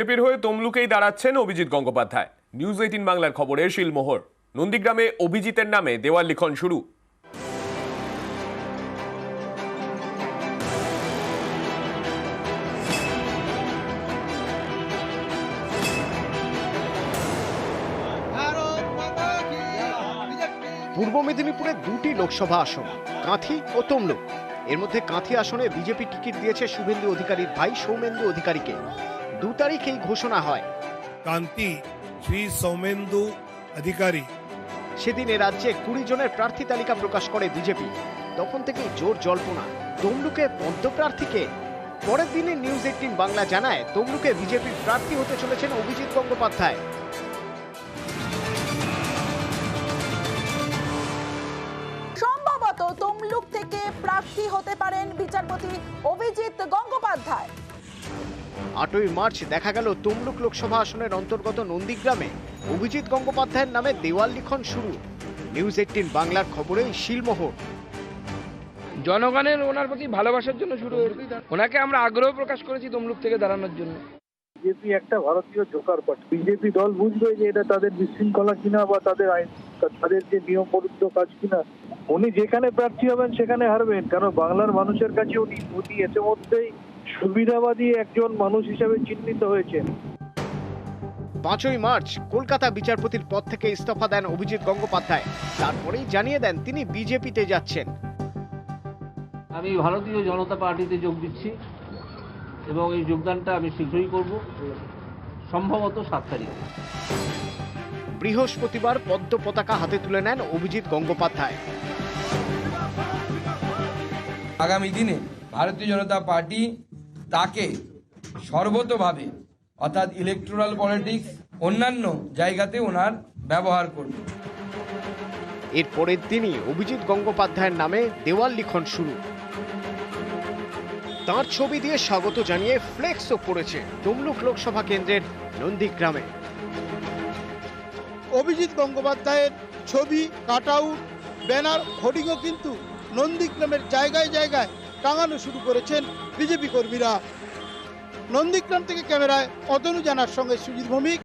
বিজেপির হয়ে তমলুকেই দাঁড়াচ্ছেন অভিজিৎ গঙ্গোপাধ্যায়। নিউজ 18 বাংলার খবরে শিলমোহর। নন্দীগ্রামে অভিজিতের নামে দেওয়াল লিখন শুরু। পূর্ব মেদিনীপুরে দুটি লোকসভা আসন, কাঁথি ও তমলুক। এর মধ্যে কাঁথি আসনে বিজেপি টিকিট দিয়েছে শুভেন্দু অধিকারীর ভাই সৌমেন্দু অধিকারীকে। 2 তারিখেই ঘোষণা হয় কান্তি শ্রী সৌমেন্দু অধিকারী। সেদিনে রাজ্যে 20 জনের প্রার্থী তালিকা প্রকাশ করে বিজেপি। তখন থেকেই জোর জল্পনা তমলুকে পদ্মপ্রার্থীকে। পরের দিনে নিউজ 18 বাংলা জানায় তমলুকে বিজেপির প্রার্থী হতে চলেছেন অভিজিৎ গঙ্গোপাধ্যায়। সম্ভবত তমলুক থেকে প্রার্থী হতে পারেন বিচারপতি অভিজিৎ গঙ্গোপাধ্যায়। 8ই মার্চ দেখা গেল তমলুক লোকসভা আসনের অন্তর্গত নন্দীগ্রামে অভিজিৎ গঙ্গোপাধ্যায়ের নামে দেওয়াল লিখন শুরু। নিউজ 18 বাংলার খবরে শিলমোহর। জনগণের ওনার প্রতি ভালোবাসার জন্য শুরু হয়েছে। ওনাকে আমরা আগ্রহ প্রকাশ করেছি তমলুক থেকে দাঁড়ানোর জন্য। বিজেপি একটা ভারতীয় জোকার পার্টি। বিজেপি দল বুঝবে যে এটা তাদের বিশৃঙ্খলা কিনা বা তাদের আইন, তাদের যে নিয়ম পরিদ্ধ কাজ কিনা। উনি যেখানে প্রার্থী হবেন সেখানে হারবেন, কারণ বাংলার মানুষের কাছে উনি ইতিমধ্যেই সুবিধাবাদী একজন মানুষ হিসেবে চিহ্নিত হয়েছেন। 5ই মার্চ কলকাতা বিচারপতির পদ থেকে ইস্তফা দেন অভিজিৎ গঙ্গোপাধ্যায়। তারপরেই জানিয়ে দেন তিনি বিজেপিতে যাচ্ছেন। আমি ভারতীয় জনতা পার্টিতে যোগ দিচ্ছি এবং এই যোগদানটা আমি শীঘ্রই করব, সম্ভবত 7 তারিখে। বৃহস্পতিবার পদ্ম পতাকা হাতে তুলে নেন অভিজিৎ গঙ্গোপাধ্যায়। আগামী দিনে ভারতীয় জনতা পার্টি তাকে সর্বতোভাবে অর্থাৎ ইলেকটোরাল পলিটিক্স অন্যান্য জায়গাতে ওনার ব্যবহার করবে। এর পরের দিনই অভিজিৎ গঙ্গোপাধ্যায়ের নামে দেওয়াল লিখন শুরু। তাঁর ছবি দিয়ে স্বাগত জানিয়ে ফ্লেক্সও পড়েছে তমলুক লোকসভা কেন্দ্রের নন্দীগ্রামে। অভিজিৎ গঙ্গোপাধ্যায়ের ছবি, কাটআউট, ব্যানার, হোর্ডিংও কিন্তু নন্দীগ্রামের জায়গায় জায়গায় টাঙানো শুরু করেছেন বিজেপি কর্মীরা। নন্দীগ্রাম থেকে ক্যামেরায় অতনু জানার সঙ্গে সুজিত ভৌমিক।